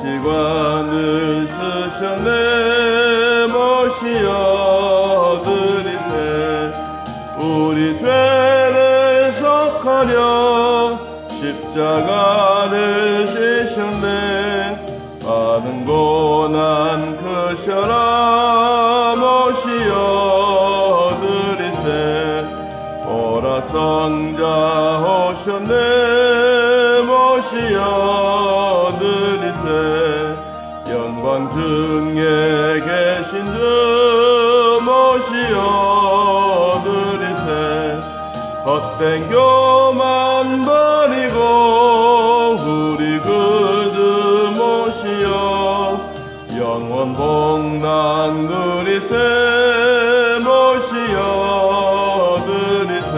가시관을 쓰셨네. 모시어 드리세. 우리 죄를 속하려 십자가를 지셨네. 많은 고난 크셔라. 모시어 드리세. 오라 성자 오셨네. 모시어 드리세. 영광 등에 계신 주 모시어 드리세. 헛된 교만 버리고 우리 그주 모시어 영원 복락 누리세. 모시어 드리세.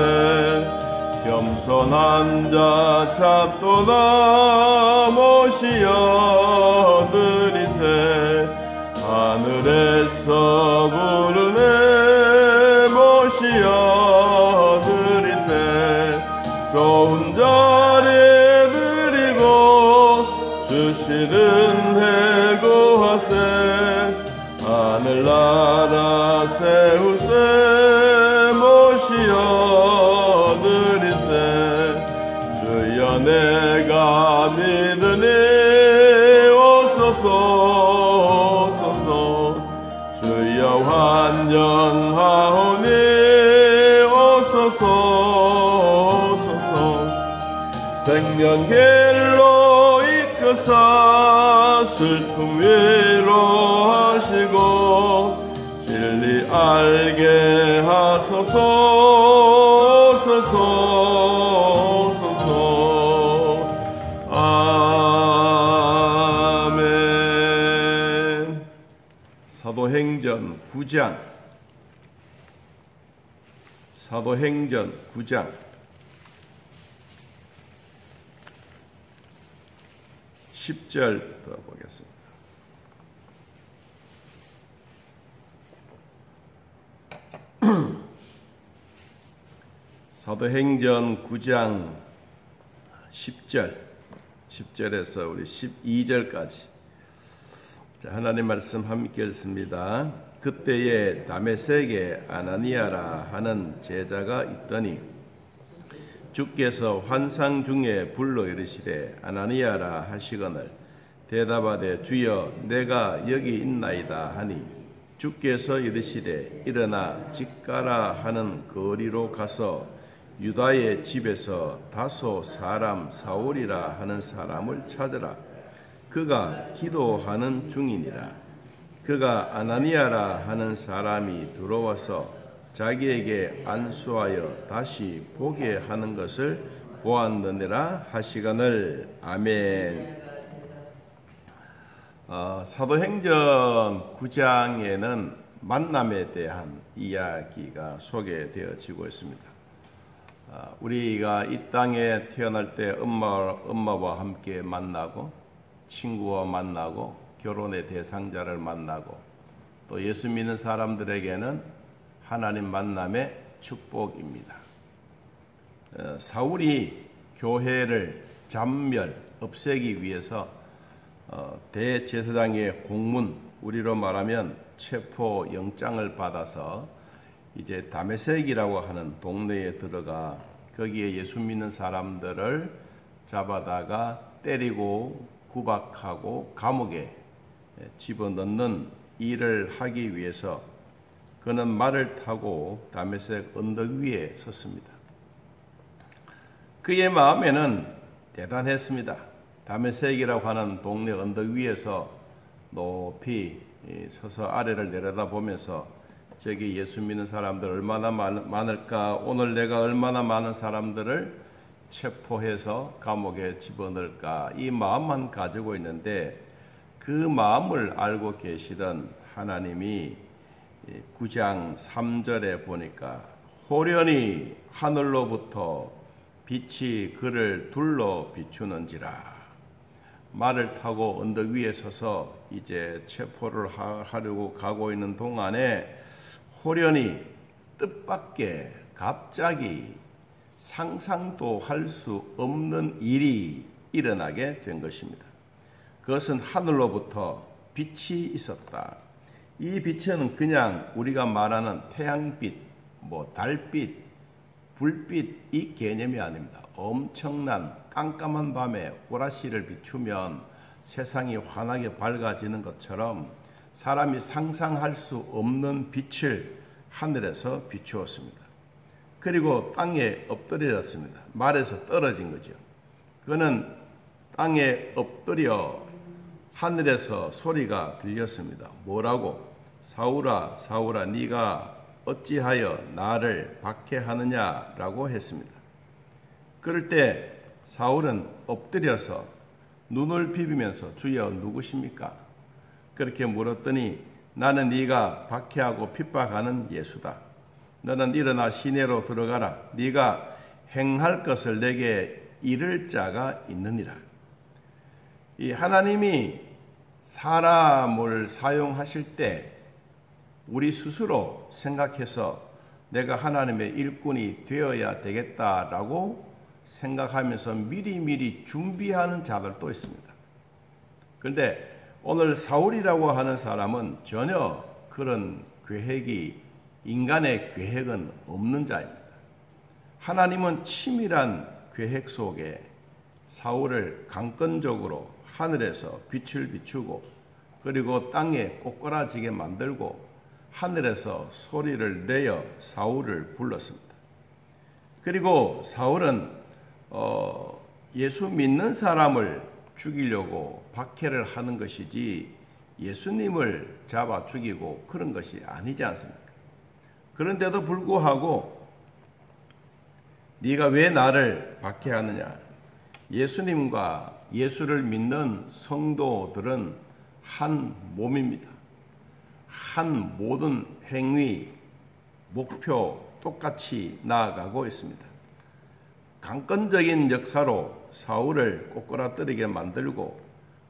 겸손한 자 찾도다. 모시어 드리세. 하늘에서 부르네. 모시어 드리세. 좋은 자리 드리고 주시는 해구하세. 하늘나라 세우세. 모시어 드리세. 주여 내가 믿으니 오소서 오소서. 주여 환영하오니 오소서 오소서. 생명길로 이끄사 슬픔 위로하시고 진리 알게 하소서. 오소서 오소서. 아멘. 사도행전 9장 사도행전 9장 10절부터 보겠습니다. 사도행전 9장 10절에서 우리 12절까지 하나님 말씀 함께 읽습니다. 그때에 다메섹에 아나니아라 하는 제자가 있더니 주께서 환상 중에 불러 이르시되 아나니아라 하시거늘 대답하되 주여 내가 여기 있나이다 하니 주께서 이르시되 일어나 직가라 하는 거리로 가서 유다의 집에서 다소 사람 사울이라 하는 사람을 찾으라. 그가 기도하는 중이니라. 그가 아나니아라 하는 사람이 들어와서 자기에게 안수하여 다시 보게 하는 것을 보았느니라 하시거늘. 아멘. 사도행전 9장에는 만남에 대한 이야기가 소개되어지고 있습니다. 우리가 이 땅에 태어날 때 엄마와 함께 만나고 친구와 만나고 결혼의 대상자를 만나고 또 예수 믿는 사람들에게는 하나님 만남의 축복입니다. 사울이 교회를 잔멸 없애기 위해서 대제사장의 공문, 우리로 말하면 체포 영장을 받아서 이제 다메섹이라고 하는 동네에 들어가 거기에 예수 믿는 사람들을 잡아다가 때리고 구박하고 감옥에 집어넣는 일을 하기 위해서 그는 말을 타고 다메섹 언덕 위에 섰습니다. 그의 마음에는 대단했습니다. 다메섹이라고 하는 동네 언덕 위에서 높이 서서 아래를 내려다보면서 저기 예수 믿는 사람들 얼마나 많을까, 오늘 내가 얼마나 많은 사람들을 체포해서 감옥에 집어넣을까, 이 마음만 가지고 있는데 그 마음을 알고 계시던 하나님이 9장 3절에 보니까 호련히 하늘로부터 빛이 그를 둘러 비추는지라. 말을 타고 언덕 위에 서서 이제 체포를 하려고 가고 있는 동안에 호련히 뜻밖의 갑자기 상상도 할 수 없는 일이 일어나게 된 것입니다. 그것은 하늘로부터 빛이 있었다. 이 빛은 그냥 우리가 말하는 태양빛, 달빛, 불빛 이 개념이 아닙니다. 엄청난 깜깜한 밤에 오라시를 비추면 세상이 환하게 밝아지는 것처럼 사람이 상상할 수 없는 빛을 하늘에서 비추었습니다. 그리고 땅에 엎드려졌습니다. 말에서 떨어진 거죠. 그는 땅에 엎드려 하늘에서 소리가 들렸습니다. 뭐라고? 사울아, 사울아, 네가 어찌하여 나를 박해하느냐라고 했습니다. 그럴 때 사울은 엎드려서 눈을 비비면서 주여 누구십니까? 그렇게 물었더니 나는 네가 박해하고 핍박하는 예수다. 너는 일어나 시내로 들어가라. 네가 행할 것을 내게 이를 자가 있느니라. 이 하나님이 사람을 사용하실 때 우리 스스로 생각해서 내가 하나님의 일꾼이 되어야 되겠다라고 생각하면서 미리미리 준비하는 자들도 있습니다. 그런데 오늘 사울이라고 하는 사람은 전혀 그런 인간의 계획은 없는 자입니다. 하나님은 치밀한 계획 속에 사울을 강권적으로 하늘에서 빛을 비추고 그리고 땅에 꼬꾸라지게 만들고 하늘에서 소리를 내어 사울을 불렀습니다. 그리고 사울은 예수 믿는 사람을 죽이려고 박해를 하는 것이지 예수님을 잡아 죽이고 그런 것이 아니지 않습니까? 그런데도 불구하고 네가 왜 나를 박해하느냐? 예수님과 예수를 믿는 성도들은 한 몸입니다. 한 모든 행위, 목표 똑같이 나아가고 있습니다. 강권적인 역사로 사울을 꼬꾸라뜨리게 만들고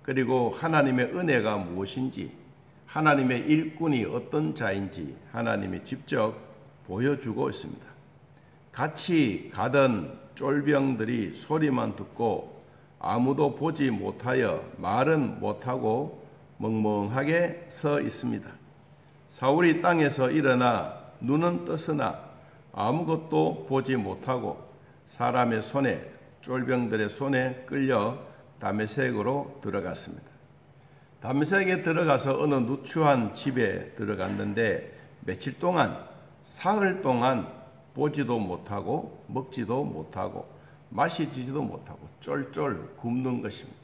그리고 하나님의 은혜가 무엇인지 하나님의 일꾼이 어떤 자인지 하나님이 직접 보여주고 있습니다. 같이 가던 쫄병들이 소리만 듣고 아무도 보지 못하여 말은 못하고 멍멍하게 서 있습니다. 사울이 땅에서 일어나 눈은 떴으나 아무것도 보지 못하고 사람의 손에 쫄병들의 손에 끌려 다메섹으로 들어갔습니다. 다메섹에 들어가서 어느 누추한 집에 들어갔는데 며칠 동안 사흘 동안 보지도 못하고 먹지도 못하고 마시지도 못하고 쫄쫄 굶는 것입니다.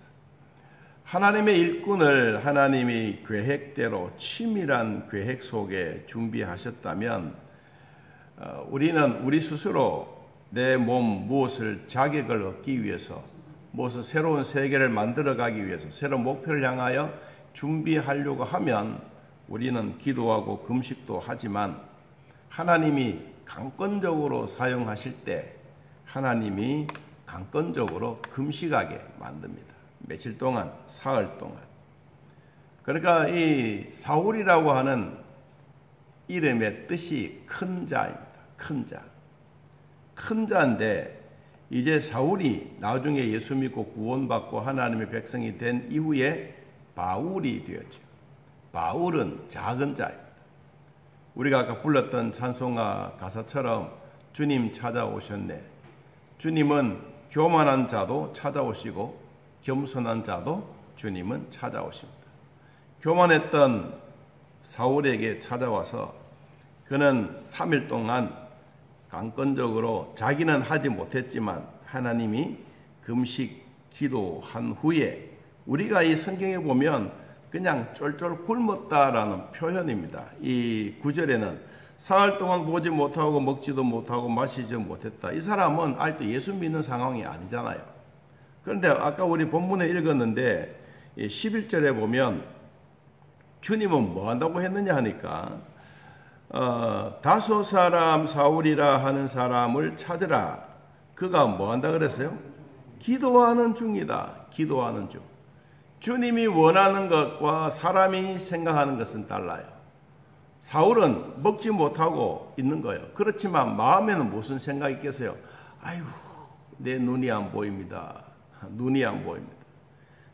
하나님의 일꾼을 하나님이 계획대로 치밀한 계획 속에 준비하셨다면 우리는 우리 스스로 내 몸 무엇을 자격을 얻기 위해서 무엇을 새로운 세계를 만들어가기 위해서 새로운 목표를 향하여 준비하려고 하면 우리는 기도하고 금식도 하지만 하나님이 강권적으로 사용하실 때 하나님이 강권적으로 금식하게 만듭니다. 며칠 동안, 사흘 동안. 그러니까 이 사울이라고 하는 이름의 뜻이 큰 자입니다. 큰 자. 큰 자인데 이제 사울이 나중에 예수 믿고 구원받고 하나님의 백성이 된 이후에 바울이 되었죠. 바울은 작은 자입니다. 우리가 아까 불렀던 찬송가 가사처럼 주님 찾아오셨네. 주님은 교만한 자도 찾아오시고 겸손한 자도 주님은 찾아오십니다. 교만했던 사울에게 찾아와서 그는 3일 동안 강권적으로 자기는 하지 못했지만 하나님이 금식 기도한 후에 우리가 이 성경에 보면 그냥 쫄쫄 굶었다라는 표현입니다. 이 9절에는 사흘 동안 보지 못하고 먹지도 못하고 마시지 못했다. 이 사람은 아직도 예수 믿는 상황이 아니잖아요. 그런데 아까 우리 본문에 읽었는데 11절에 보면 주님은 뭐 한다고 했느냐 하니까 다소 사람 사울이라 하는 사람을 찾으라. 그가 뭐 한다 그랬어요? 기도하는 중이다. 기도하는 중. 주님이 원하는 것과 사람이 생각하는 것은 달라요. 사울은 먹지 못하고 있는 거예요. 그렇지만 마음에는 무슨 생각이 있겠어요? 아이고, 내 눈이 안 보입니다. 눈이 안 보입니다.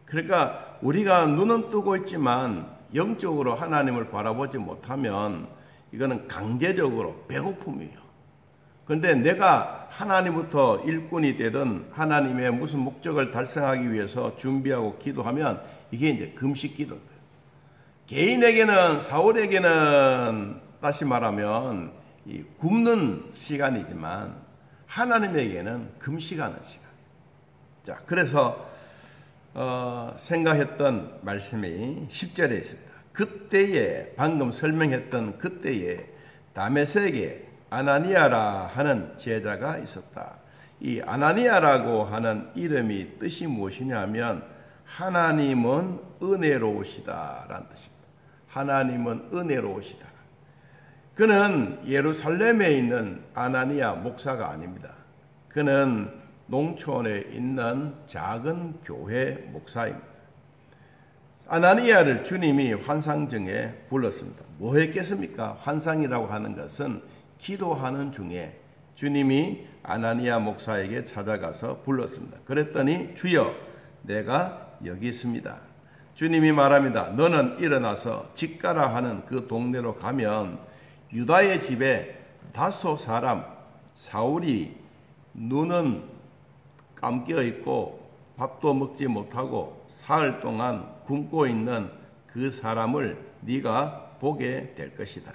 그러니까 우리가 눈은 뜨고 있지만 영적으로 하나님을 바라보지 못하면 이거는 강제적으로 배고픔이에요. 그런데 내가 하나님부터 일꾼이 되든 하나님의 무슨 목적을 달성하기 위해서 준비하고 기도하면 이게 이제 금식 기도예요. 개인에게는, 사울에게는 다시 말하면 이 굶는 시간이지만 하나님에게는 금식하는 시간. 자, 그래서 생각했던 말씀이 10절에 있습니다. 그때에, 방금 설명했던 그때에 다메섹에 아나니아라 하는 제자가 있었다. 이 아나니아라고 하는 이름이 뜻이 무엇이냐면 하나님은 은혜로우시다라는 뜻입니다. 하나님은 은혜로우시다. 그는 예루살렘에 있는 아나니아 목사가 아닙니다. 그는 농촌에 있는 작은 교회 목사입니다. 아나니아를 주님이 환상중에 불렀습니다. 뭐 했겠습니까? 환상이라고 하는 것은 기도하는 중에 주님이 아나니아 목사에게 찾아가서 불렀습니다. 그랬더니 주여, 내가 여기 있습니다. 주님이 말합니다. 너는 일어나서 직가라 하는 그 동네로 가면 유다의 집에 다소 사람 사울이 눈은 감겨 있고 밥도 먹지 못하고 사흘 동안 굶고 있는 그 사람을 네가 보게 될 것이다.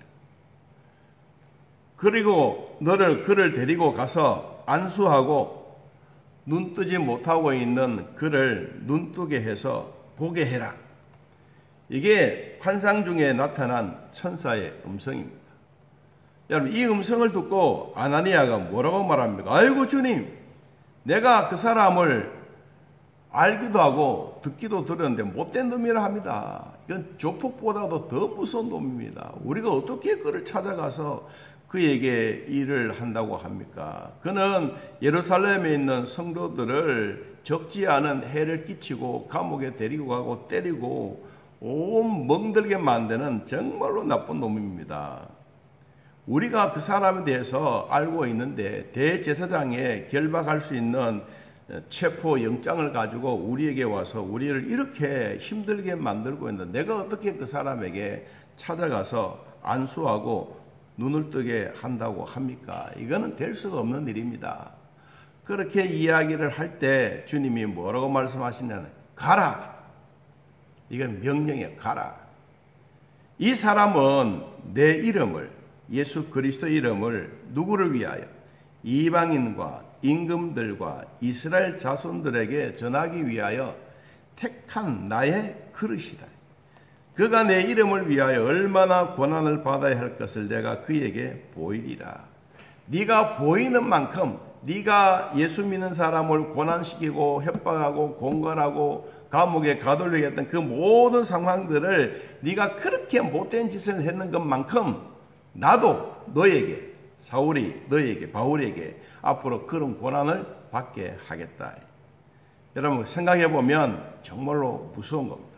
그리고 그를 데리고 가서 안수하고 눈 뜨지 못하고 있는 그를 눈뜨게 해서 보게 해라. 이게 환상 중에 나타난 천사의 음성입니다. 여러분, 이 음성을 듣고 아나니아가 뭐라고 말합니까? 아이고 주님, 내가 그 사람을 알기도 하고 듣기도 들었는데 못된 놈이라 합니다. 이건 조폭보다도 더 무서운 놈입니다. 우리가 어떻게 그를 찾아가서 그에게 일을 한다고 합니까? 그는 예루살렘에 있는 성도들을 적지 않은 해를 끼치고 감옥에 데리고 가고 때리고 온 멍들게 만드는 정말로 나쁜 놈입니다. 우리가 그 사람에 대해서 알고 있는데 대제사장에 결박할 수 있는 체포 영장을 가지고 우리에게 와서 우리를 이렇게 힘들게 만들고 있는데 내가 어떻게 그 사람에게 찾아가서 안수하고 눈을 뜨게 한다고 합니까? 이거는 될 수가 없는 일입니다. 그렇게 이야기를 할 때 주님이 뭐라고 말씀하시냐면 가라. 이건 명령이에요. 가라. 이 사람은 내 이름을, 예수 그리스도 이름을 누구를 위하여? 이방인과 임금들과 이스라엘 자손들에게 전하기 위하여 택한 나의 그릇이다. 그가 내 이름을 위하여 얼마나 고난을 받아야 할 것을 내가 그에게 보이리라. 네가 보이는 만큼, 네가 예수 믿는 사람을 고난시키고 협박하고 공갈하고 감옥에 가두려고 했던 그 모든 상황들을 네가 그렇게 못된 짓을 했는 것만큼 나도 너에게, 사울이 너에게, 바울에게 앞으로 그런 고난을 받게 하겠다. 여러분 생각해 보면 정말로 무서운 겁니다.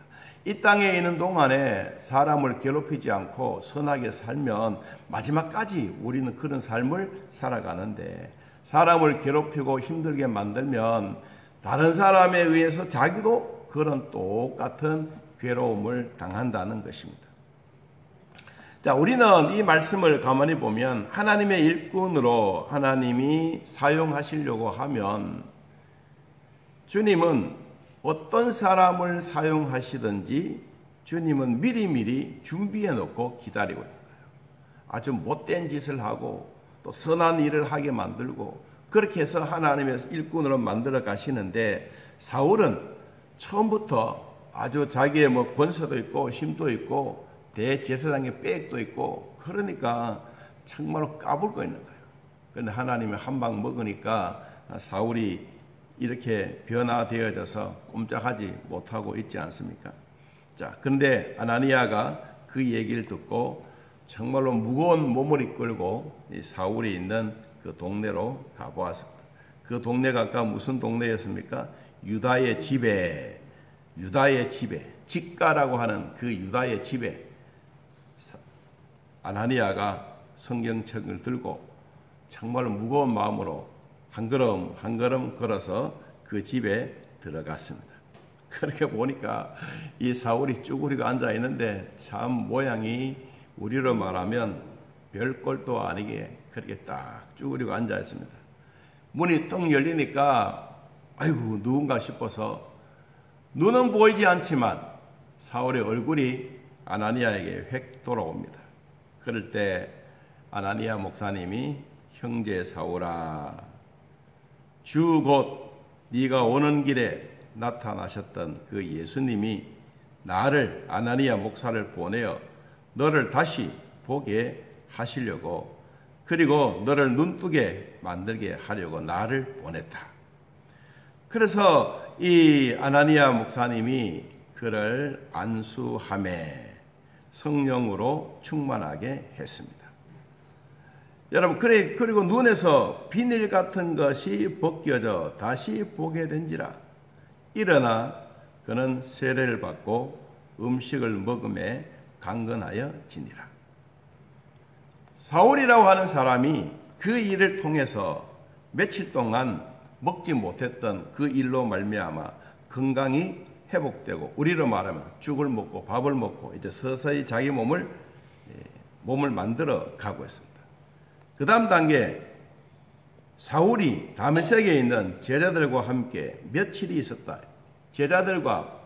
이 땅에 있는 동안에 사람을 괴롭히지 않고 선하게 살면 마지막까지 우리는 그런 삶을 살아가는데, 사람을 괴롭히고 힘들게 만들면 다른 사람에 의해서 자기도 그런 똑같은 괴로움을 당한다는 것입니다. 자, 우리는 이 말씀을 가만히 보면 하나님의 일꾼으로 하나님이 사용하시려고 하면 주님은 어떤 사람을 사용하시든지 주님은 미리미리 준비해 놓고 기다리고 있는 거예요. 아주 못된 짓을 하고 또 선한 일을 하게 만들고 그렇게 해서 하나님의 일꾼으로 만들어 가시는데, 사울은 처음부터 아주 자기의 권세도 있고 힘도 있고 대제사장의 빽도 있고 그러니까 정말로 까불고 있는 거예요. 그런데 하나님이 한 방 먹으니까 사울이 이렇게 변화되어져서 꼼짝하지 못하고 있지 않습니까? 자, 그런데 아나니아가 그 얘기를 듣고 정말로 무거운 몸을 이끌고 이 사울이 있는 그 동네로 가보았습니다. 그 동네가 아까 무슨 동네였습니까? 유다의 집에, 직가라고 하는 그 유다의 집에 아나니아가 성경책을 들고 정말로 무거운 마음으로 한 걸음 한 걸음 걸어서 그 집에 들어갔습니다. 그렇게 보니까 이 사울이 쭈그리고 앉아 있는데 참 모양이 우리로 말하면 별꼴도 아니게 그렇게 딱 쭈그리고 앉아 있습니다. 문이 똥 열리니까 아이고 누군가 싶어서 눈은 보이지 않지만 사울의 얼굴이 아나니아에게 획 돌아옵니다. 그럴 때 아나니아 목사님이 형제 사울아, 주 곧 네가 오는 길에 나타나셨던 그 예수님이 나를 아나니아 목사를 보내어 너를 다시 보게 하시려고, 그리고 너를 눈뜨게 만들게 하려고 나를 보냈다. 그래서 이 아나니아 목사님이 그를 안수함에 성령으로 충만하게 했습니다. 여러분, 그리고 눈에서 비늘 같은 것이 벗겨져 다시 보게 된지라. 일어나 그는 세례를 받고 음식을 먹음에 강건하여 지니라. 사울이라고 하는 사람이 그 일을 통해서 며칠 동안 먹지 못했던 그 일로 말미암아 건강이 회복되고, 우리로 말하면 죽을 먹고 밥을 먹고 이제 서서히 자기 몸을 만들어 가고 있습니다. 그 다음 단계, 사울이 다메섹에 있는 제자들과 함께 며칠이 있었다. 제자들과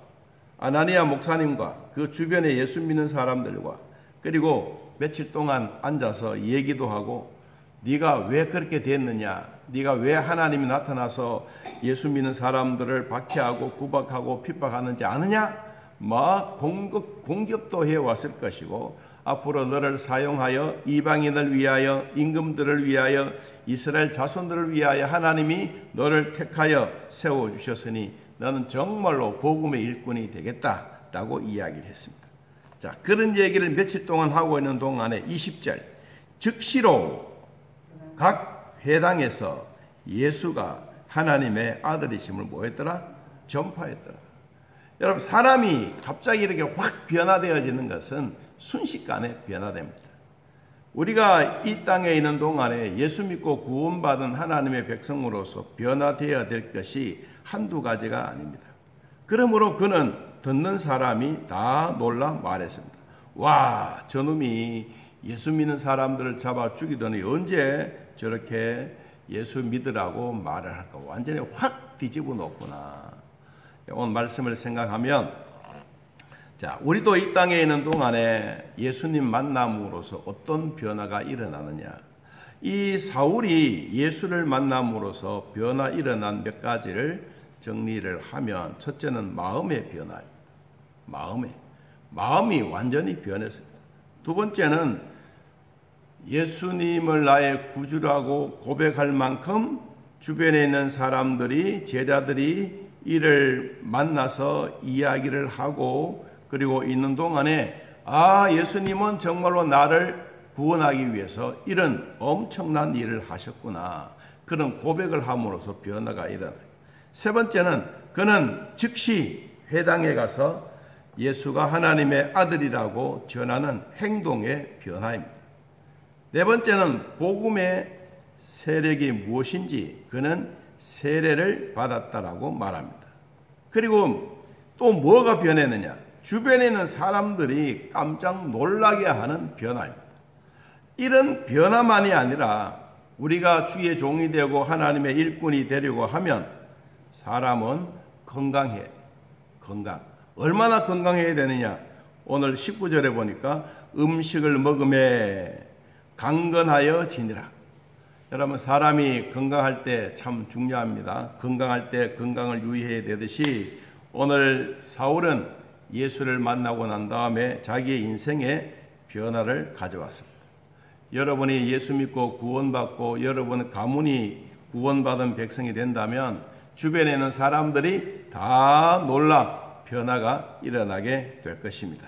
아나니아 목사님과 그 주변에 예수 믿는 사람들과 그리고 며칠 동안 앉아서 얘기도 하고, 네가 왜 그렇게 됐느냐, 네가 왜 하나님이 나타나서 예수 믿는 사람들을 박해하고 구박하고 핍박하는지 아느냐, 막 공격도 해왔을 것이고, 앞으로 너를 사용하여 이방인을 위하여, 임금들을 위하여, 이스라엘 자손들을 위하여 하나님이 너를 택하여 세워주셨으니 너는 정말로 복음의 일꾼이 되겠다라고 이야기를 했습니다. 자, 그런 얘기를 며칠 동안 하고 있는 동안에 20절, 즉시로 각 회당에서 예수가 하나님의 아들이심을 뭐했더라? 전파했더라. 여러분, 사람이 갑자기 이렇게 확 변화되어지는 것은 순식간에 변화됩니다. 우리가 이 땅에 있는 동안에 예수 믿고 구원받은 하나님의 백성으로서 변화되어야 될 것이 한두 가지가 아닙니다. 그러므로 그는 듣는 사람이 다 놀라 말했습니다. 와, 저놈이 예수 믿는 사람들을 잡아 죽이더니 언제 저렇게 예수 믿으라고 말을 할까? 완전히 확 뒤집어 놓구나. 오늘 말씀을 생각하면, 자, 우리도 이 땅에 있는 동안에 예수님 만남으로써 어떤 변화가 일어나느냐. 이 사울이 예수를 만남으로써 변화 일어난 몇 가지를 정리를 하면, 첫째는 마음의 변화입니다. 마음이 완전히 변했습니다. 두 번째는 예수님을 나의 구주라고 고백할 만큼 주변에 있는 사람들이, 제자들이 이를 만나서 이야기를 하고, 그리고 있는 동안에 예수님은 정말로 나를 구원하기 위해서 이런 엄청난 일을 하셨구나, 그런 고백을 함으로써 변화가 일어나요. 세 번째는 그는 즉시 회당에 가서 예수가 하나님의 아들이라고 전하는 행동의 변화입니다. 네 번째는 복음의 세력이 무엇인지 그는 세례를 받았다라고 말합니다. 그리고 또 뭐가 변했느냐? 주변에 있는 사람들이 깜짝 놀라게 하는 변화입니다. 이런 변화만이 아니라 우리가 주의 종이 되고 하나님의 일꾼이 되려고 하면 사람은 건강해야 돼요. 얼마나 건강해야 되느냐? 오늘 19절에 보니까 음식을 먹음에 강건하여 지니라. 여러분, 사람이 건강할 때 참 중요합니다. 건강할 때 건강을 유의해야 되듯이 오늘 사울은 예수를 만나고 난 다음에 자기의 인생에 변화를 가져왔습니다. 여러분이 예수 믿고 구원받고 여러분 가문이 구원받은 백성이 된다면 주변에 있는 사람들이 다 놀라 변화가 일어나게 될 것입니다.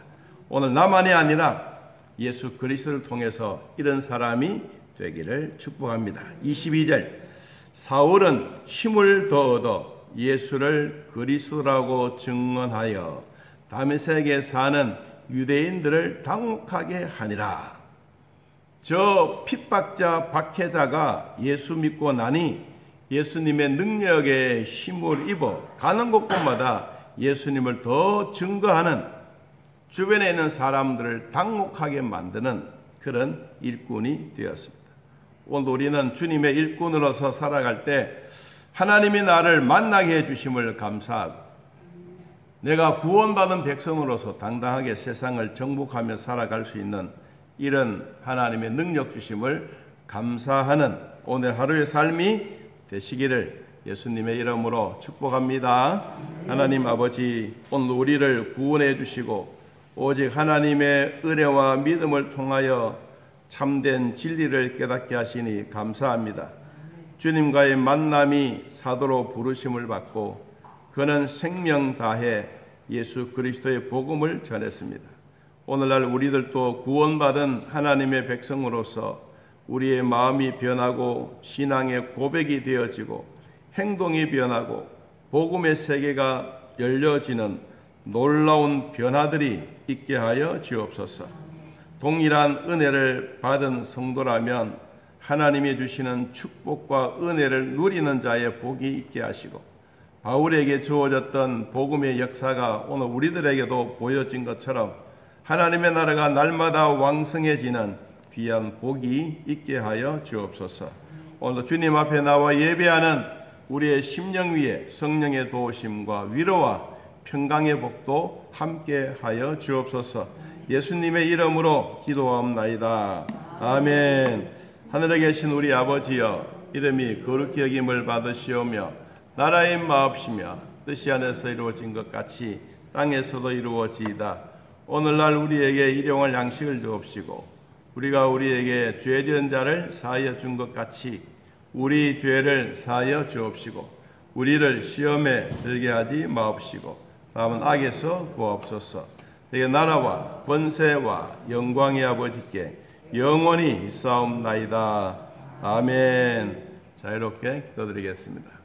오늘 나만이 아니라 예수 그리스도를 통해서 이런 사람이 되기를 축복합니다. 22절, 사울은 힘을 더 얻어 예수를 그리스도라고 증언하여 다메섹에 사는 유대인들을 당혹하게 하니라. 저 핍박자 박해자가 예수 믿고 나니 예수님의 능력에 힘을 입어 가는 곳곳마다 예수님을 더 증거하는, 주변에 있는 사람들을 당혹하게 만드는 그런 일꾼이 되었습니다. 오늘 우리는 주님의 일꾼으로서 살아갈 때 하나님이 나를 만나게 해주심을 감사하고, 내가 구원받은 백성으로서 당당하게 세상을 정복하며 살아갈 수 있는 이런 하나님의 능력 주심을 감사하는 오늘 하루의 삶이 되시기를 예수님의 이름으로 축복합니다. 하나님 아버지, 오늘 우리를 구원해 주시고 오직 하나님의 은혜와 믿음을 통하여 참된 진리를 깨닫게 하시니 감사합니다. 주님과의 만남이 사도로 부르심을 받고 그는 생명 다해 예수 그리스도의 복음을 전했습니다. 오늘날 우리들도 구원받은 하나님의 백성으로서 우리의 마음이 변하고 신앙의 고백이 되어지고 행동이 변하고 복음의 세계가 열려지는 놀라운 변화들이 있게 하여 주옵소서. 동일한 은혜를 받은 성도라면 하나님이 주시는 축복과 은혜를 누리는 자의 복이 있게 하시고, 바울에게 주어졌던 복음의 역사가 오늘 우리들에게도 보여진 것처럼 하나님의 나라가 날마다 왕성해지는 귀한 복이 있게 하여 주옵소서. 오늘 주님 앞에 나와 예배하는 우리의 심령 위에 성령의 도우심과 위로와 평강의 복도 함께 하여 주옵소서. 예수님의 이름으로 기도하옵나이다. 아멘. 하늘에 계신 우리 아버지여, 이름이 거룩히 여김을 받으시오며 나라의 마옵시며 뜻이 하늘에서 이루어진 것 같이 땅에서도 이루어지이다. 오늘날 우리에게 일용할 양식을 주옵시고 우리가 우리에게 죄지은 자를 사하여 준 것 같이 우리 죄를 사하여 주옵시고 우리를 시험에 들게 하지 마옵시고 다음은 악에서 구하옵소서. 내게 나라와 권세와 영광의 아버지께 영원히 있사옵나이다. 아멘. 자유롭게 기도드리겠습니다.